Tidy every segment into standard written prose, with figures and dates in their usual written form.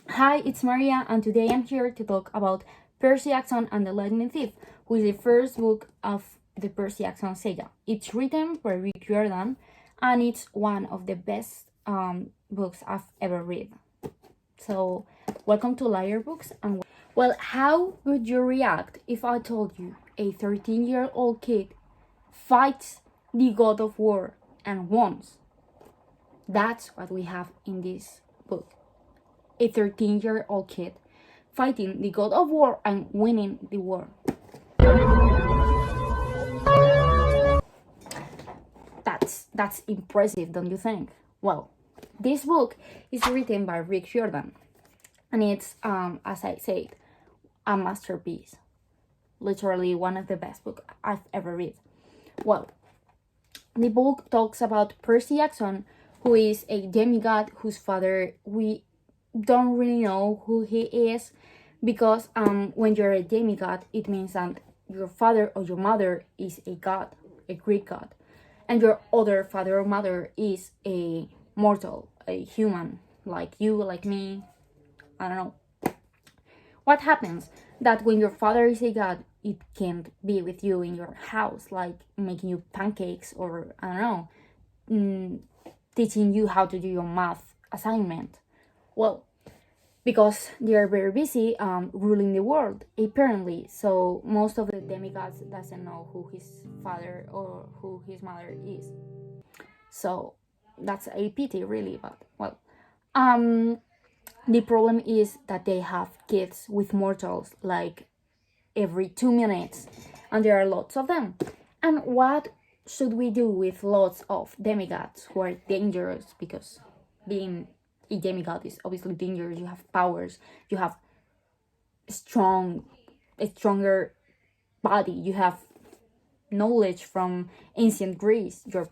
Hi, it's Maria, and today I'm here to talk about Percy Jackson and the Lightning Thief, which is the first book of the Percy Jackson saga. It's written by Rick Jordan, and it's one of the best books I've ever read. So, welcome to Liar Books. And well, how would you react if I told you a 13-year-old kid fights the god of war and wins? That's what we have in this book. A 13-year-old kid fighting the god of war and winning the war. That's impressive, don't you think? Well, this book is written by Rick Jordan, and it's as I said, a masterpiece. Literally one of the best books I've ever read. Well, the book talks about Percy Jackson, who is a demigod whose father we don't really know who he is, because when you're a demigod, it means that your father or your mother is a god, a Greek god, and your other father or mother is a mortal, a human, like you, like me. I don't know. What happens that when your father is a god, it can't be with you in your house, like making you pancakes or I don't know, teaching you how to do your math assignment. Well, because they are very busy ruling the world, apparently. So most of the demigods doesn't know who his father or who his mother is. So that's a pity, really. But well, the problem is that they have kids with mortals like every 2 minutes, and there are lots of them. And what should we do with lots of demigods who are dangerous? Because being a demigod is obviously dangerous. You have powers, you have a stronger body, you have knowledge from ancient Greece. You're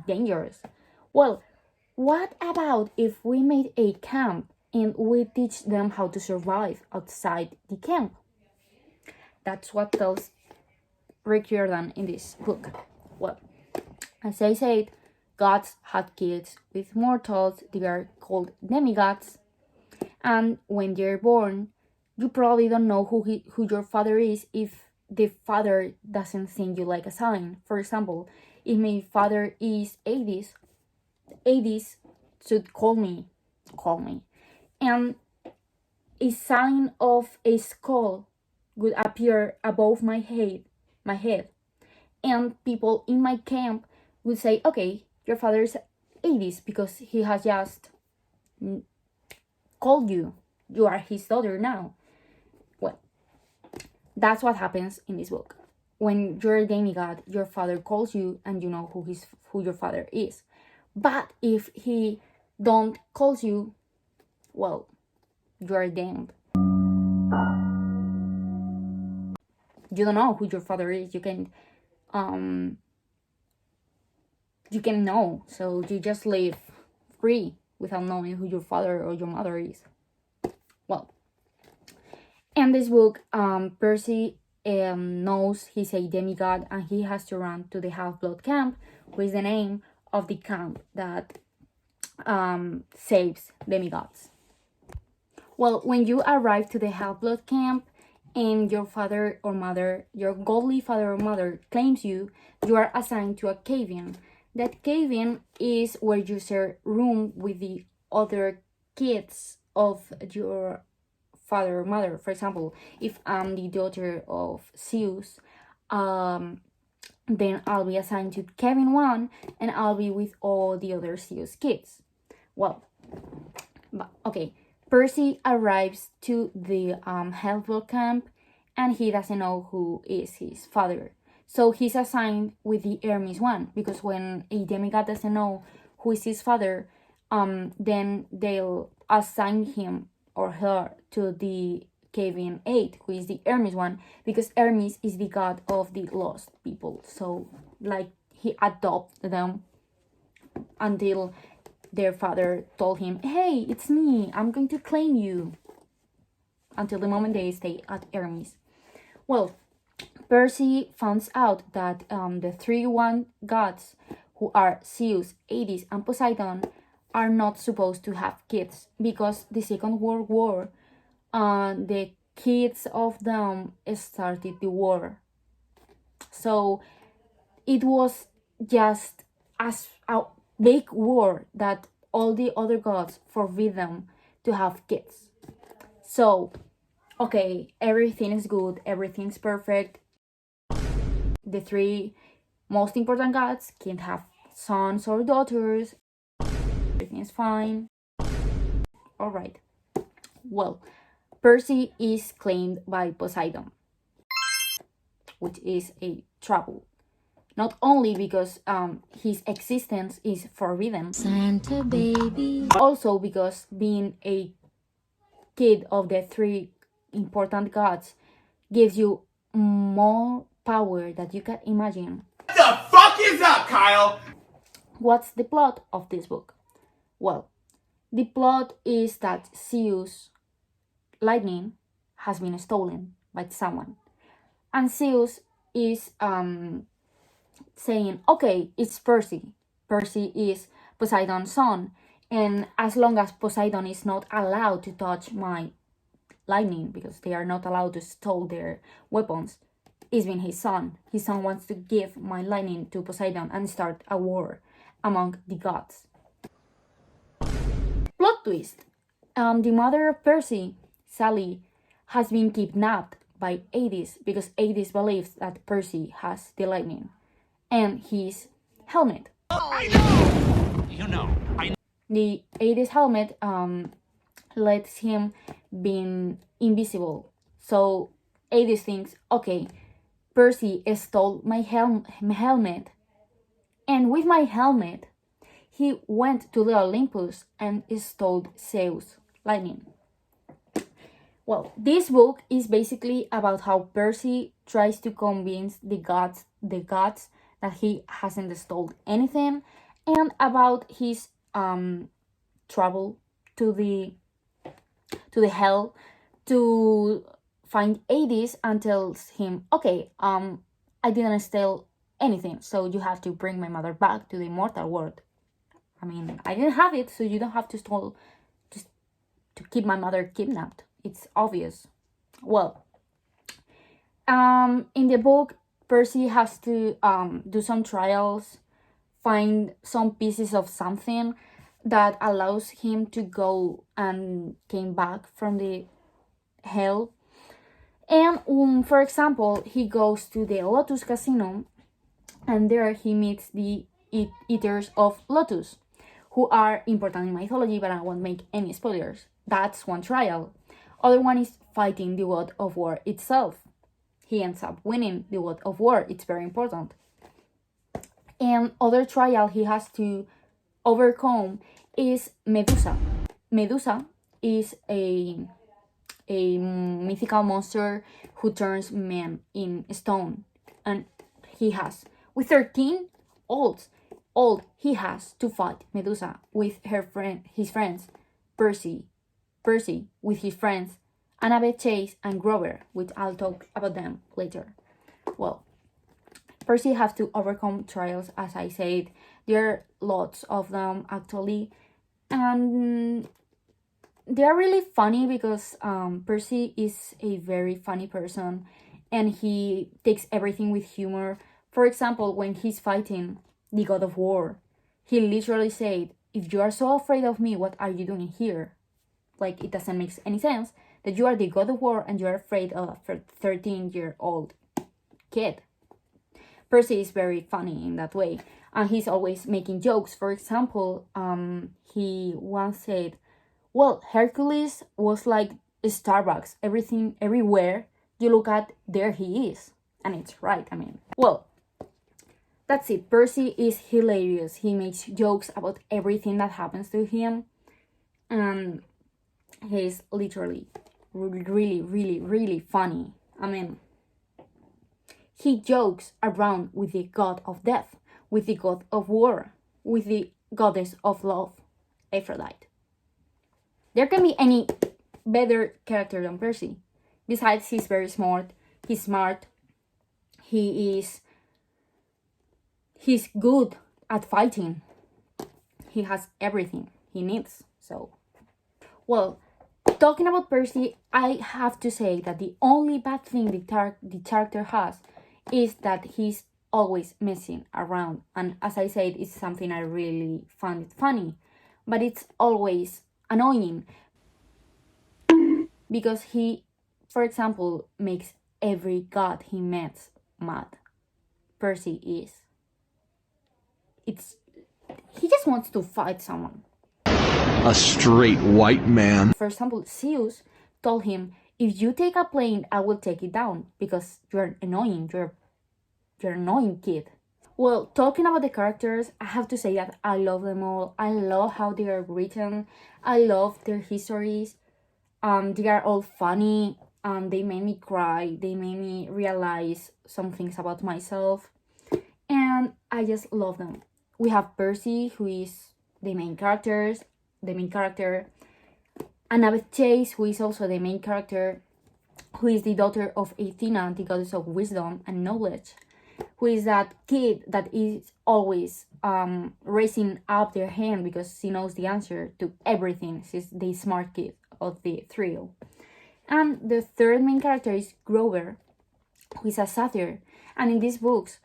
dangerous. Well, what about if we made a camp and we teach them how to survive outside the camp? That's what tells Rick Jordan in this book. Well, as I said, gods had kids with mortals. They are called demigods, and when they're born, you probably don't know who your father is if the father doesn't send you like a sign. For example, if my father is Hades should call me, and a sign of a skull would appear above my head, and people in my camp would say, okay, your father is Hades because he has just called you. You are his daughter now. Well, that's what happens in this book. When you're a demigod, your father calls you and you know who your father is. But if he don't calls you, well, you are damned. You don't know who your father is. You can know, so you just live free without knowing who your father or your mother is. Well, in this book, Percy knows he's a demigod and he has to run to the Half-Blood Camp, which is the name of the camp that saves demigods. Well, when you arrive to the Half-Blood Camp and your father or mother, your godly father or mother claims you, you are assigned to a cave-in. That cave-in is where you share room with the other kids of your father or mother. For example, if I'm the daughter of Zeus, then I'll be assigned to Kevin 1 and I'll be with all the other Zeus kids. Well, okay, Percy arrives to the Half-Blood Camp and he doesn't know who is his father. So he's assigned with the Hermes 1, because when a demigod doesn't know who is his father, then they'll assign him or her to the Kevin 8, who is the Hermes 1, because Hermes is the god of the lost people. So, like, he adopted them until their father told him, hey, it's me, I'm going to claim you, until the moment they stay at Hermes. Well, Percy finds out that the 3 gods, who are Zeus, Hades, and Poseidon, are not supposed to have kids because the Second World War, the kids of them started the war. So it was just as a big war that all the other gods forbid them to have kids. So, okay, everything is good, everything's perfect. The three most important gods can't have sons or daughters. Everything is fine. Alright. Well, Percy is claimed by Poseidon, which is a trouble. Not only because his existence is forbidden, Santa baby, also because being a kid of the three important gods gives you more power that you can imagine. What the fuck is up, Kyle? What's the plot of this book? Well, the plot is that Zeus' lightning has been stolen by someone. And Zeus is saying, okay, it's Percy. Percy is Poseidon's son. And as long as Poseidon is not allowed to touch my lightning, because they are not allowed to steal their weapons, it's been his son. His son wants to give my lightning to Poseidon and start a war among the gods. Plot twist. The mother of Percy, Sally, has been kidnapped by Hades because Hades believes that Percy has the lightning and his helmet. I know! You know, I know. The Hades helmet lets him being invisible. So Hades thinks, okay, Percy stole my helmet, and with my helmet, he went to the Olympus and stole Zeus' lightning. Well, this book is basically about how Percy tries to convince the gods that he hasn't stolen anything, and about his travel to the hell to find Hades and tells him, okay, I didn't steal anything, so you have to bring my mother back to the mortal world. I mean, I didn't have it, so you don't have to steal just to keep my mother kidnapped. It's obvious. Well, in the book, Percy has to do some trials, find some pieces of something that allows him to go and came back from the hell. And for example, he goes to the Lotus Casino, and there he meets the Eaters of Lotus, who are important in mythology, but I won't make any spoilers. That's one trial. Other one is fighting the god of war itself. He ends up winning the god of war. It's very important. And other trial he has to overcome is Medusa. Medusa is a mythical monster who turns men in stone, and he has, with 13 old he has to fight Medusa with his friends Percy with his friends Annabeth Chase and Grover, which I'll talk about them later. Well, Percy has to overcome trials, as I said. There are lots of them actually, and they're really funny because Percy is a very funny person and he takes everything with humor. For example, when he's fighting the god of war, he literally said, if you are so afraid of me, what are you doing here? Like, it doesn't make any sense that you are the god of war and you're afraid of a 13-year-old kid. Percy is very funny in that way, and he's always making jokes. For example, he once said, well, Hercules was like Starbucks. Everything, everywhere you look at, there he is. And it's right, I mean. Well, that's it. Percy is hilarious. He makes jokes about everything that happens to him. And he's literally really, really, really funny. I mean, he jokes around with the god of death, with the god of war, with the goddess of love, Aphrodite. There can be any better character than Percy. Besides, he's very smart. He's smart. He's good at fighting. He has everything. he needs. So, well, talking about Percy, I have to say that the only bad thing the character has is that he's always messing around. And as I said, it's something I really find it funny. But it's always annoying because he, for example, makes every god he meets mad. Percy is. He just wants to fight someone. A straight white man. For example, Zeus told him, if you take a plane, I will take it down because you're annoying. You're an annoying kid. Well, talking about the characters, I have to say that I love them all. I love how they are written. I love their histories. They are all funny. They made me cry. They made me realize some things about myself. And I just love them. We have Percy, who is the main character. Annabeth Chase, who is also the main character, who is the daughter of Athena, the goddess of wisdom and knowledge, who is that kid that is always raising up their hand because she knows the answer to everything. She's the smart kid of the trio. And the third main character is Grover, who is a satyr. And in these books,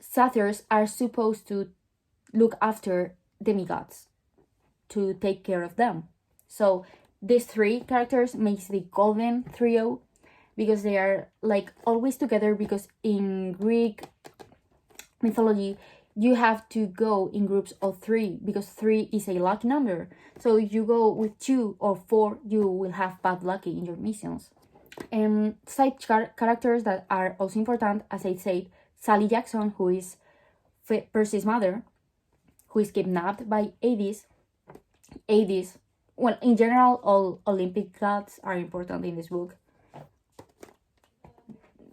satyrs are supposed to look after demigods, to take care of them. So these three characters makes the golden trio because they are like always together, because in Greek mythology you have to go in groups of three because 3 is a lucky number. So if you go with 2 or 4, you will have bad luck in your missions. And side characters that are also important, as I said, Sally Jackson, who is Percy's mother, who is kidnapped by Hades. Well, in general, all Olympic gods are important in this book.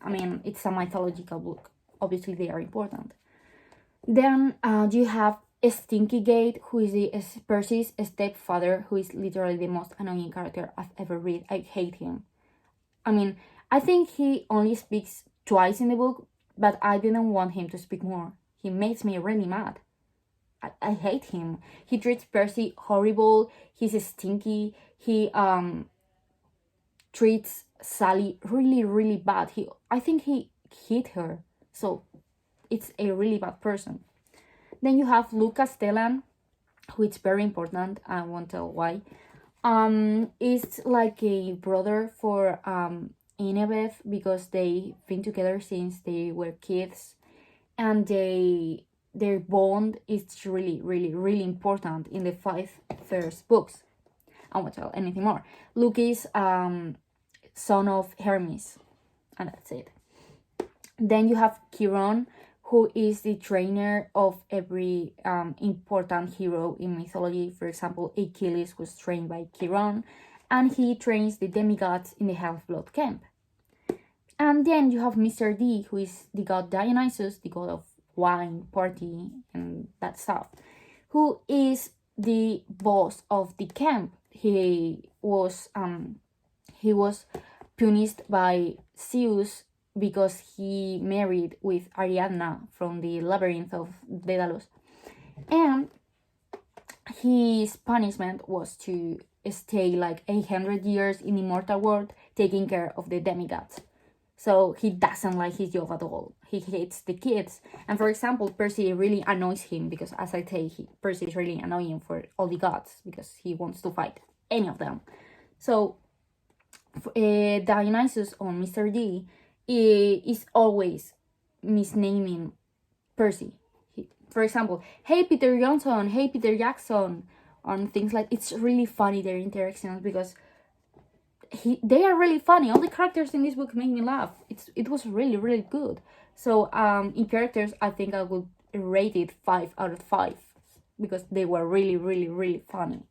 I mean, it's a mythological book. Obviously, they are important. Then you have Stinky Gate, who is Percy's stepfather, who is literally the most annoying character I've ever read. I hate him. I mean, I think he only speaks twice in the book, but I didn't want him to speak more. He makes me really mad. I hate him. He treats Percy horrible. He's stinky. He treats Sally really, really bad. I think he hit her. So it's a really bad person. Then you have Lucas Stellan, who is very important. I won't tell why. It's like a brother for Annabeth because they've been together since they were kids, and their bond is really, really, really important in the 5 first books. I won't tell anything more. Luke is son of Hermes, and that's it. Then you have Chiron, who is the trainer of every important hero in mythology. For example, Achilles was trained by Chiron, and he trains the demigods in the Half-Blood camp. And then you have Mr. D, who is the god Dionysus, the god of wine, party, and that stuff, who is the boss of the camp. He was punished by Zeus because he married with Ariadna from the labyrinth of Daedalus, and his punishment was to stay like 800 years in the mortal world taking care of the demigods. So he doesn't like his job at all. He hates the kids. And for example, Percy really annoys him because, as I say, Percy is really annoying for all the gods because he wants to fight any of them. So Dionysus on Mr. D is always misnaming Percy. For example, hey Peter Johnson, hey Peter Jackson, on things like, it's really funny, their interactions, because they are really funny. All the characters in this book make me laugh. It was really, really good. So in characters, I think I would rate it 5 out of 5 because they were really, really, really funny.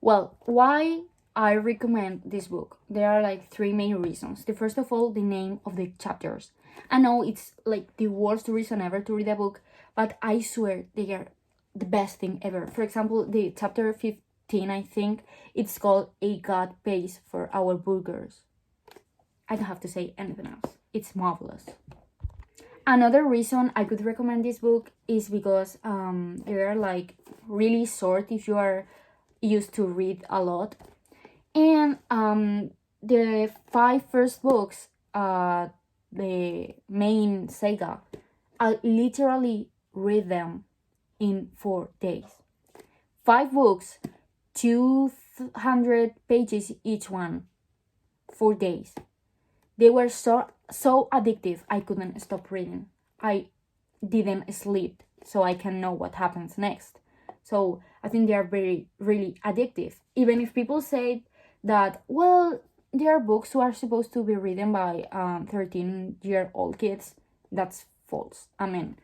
Well, why I recommend this book? There are like 3 main reasons. The first of all, the name of the chapters. I know it's like the worst reason ever to read a book, but I swear they are the best thing ever. For example, the chapter 15, I think, it's called A God Pays for Our Burgers. I don't have to say anything else. It's marvelous. Another reason I could recommend this book is because they are like really short if you are used to read a lot. And the 5 first books, the main saga, I literally read them in 4 days. 5 books, 200 pages each one, 4 days. They were so addictive, I couldn't stop reading. I didn't sleep so I can know what happens next. So I think they are really addictive. Even if people say that, well, there are books who are supposed to be written by 13-year-old kids, that's false. I mean,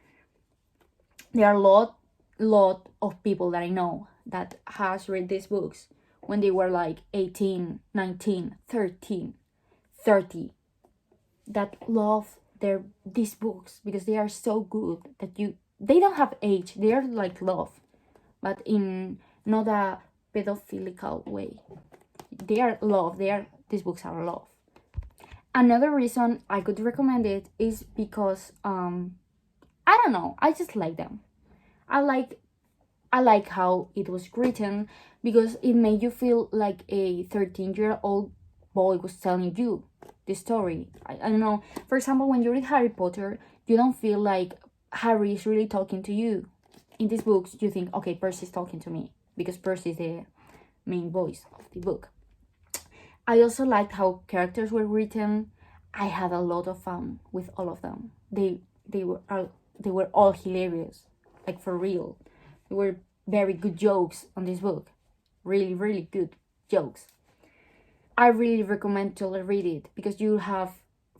there are a lot of people that I know that has read these books when they were like 18, 19, 13, 30, that love these books because they are so good that they don't have age. They are like love, but in not a pedophilical way. They are love. These books are love. Another reason I could recommend it is because I don't know, I just like them. I like how it was written because it made you feel like a 13-year-old boy was telling you the story. I don't know. For example, when you read Harry Potter, you don't feel like Harry is really talking to you. In these books, you think, okay, Percy is talking to me because Percy is the main voice of the book. I also liked how characters were written. I had a lot of fun with all of them. They were all hilarious, like for real. There were very good jokes on this book. Really good jokes. I really recommend to read it because you'll have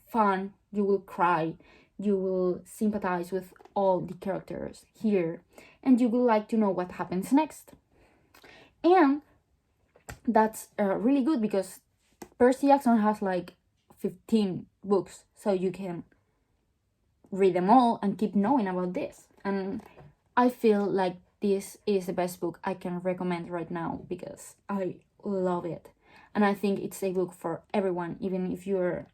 fun, you will cry, you will sympathize with all the characters here, and you will like to know what happens next. And that's really good because Percy Jackson has like 15 books, so you can read them all and keep knowing about this. And I feel like this is the best book I can recommend right now because I love it. And I think it's a book for everyone, even if you're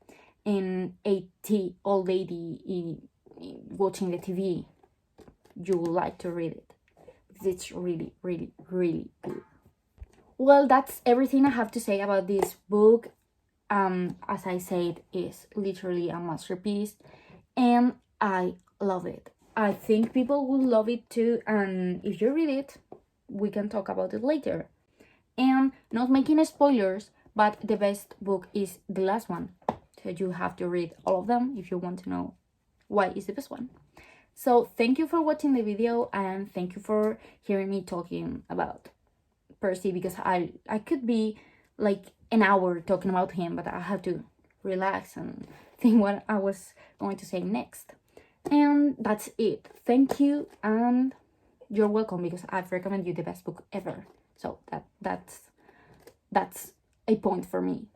an 80 old lady watching the TV, you will like to read it. It's really good. Well, that's everything I have to say about this book. As I said, it's literally a masterpiece, and I love it. I think people will love it too, and if you read it, we can talk about it later. And not making spoilers, but the best book is the last one. So you have to read all of them if you want to know why is the best one. So thank you for watching the video, and thank you for hearing me talking about Percy, because I could be like an hour talking about him, but I have to relax and think what I was going to say next. And that's it. Thank you, and you're welcome, because I've recommended you the best book ever. So that's a point for me.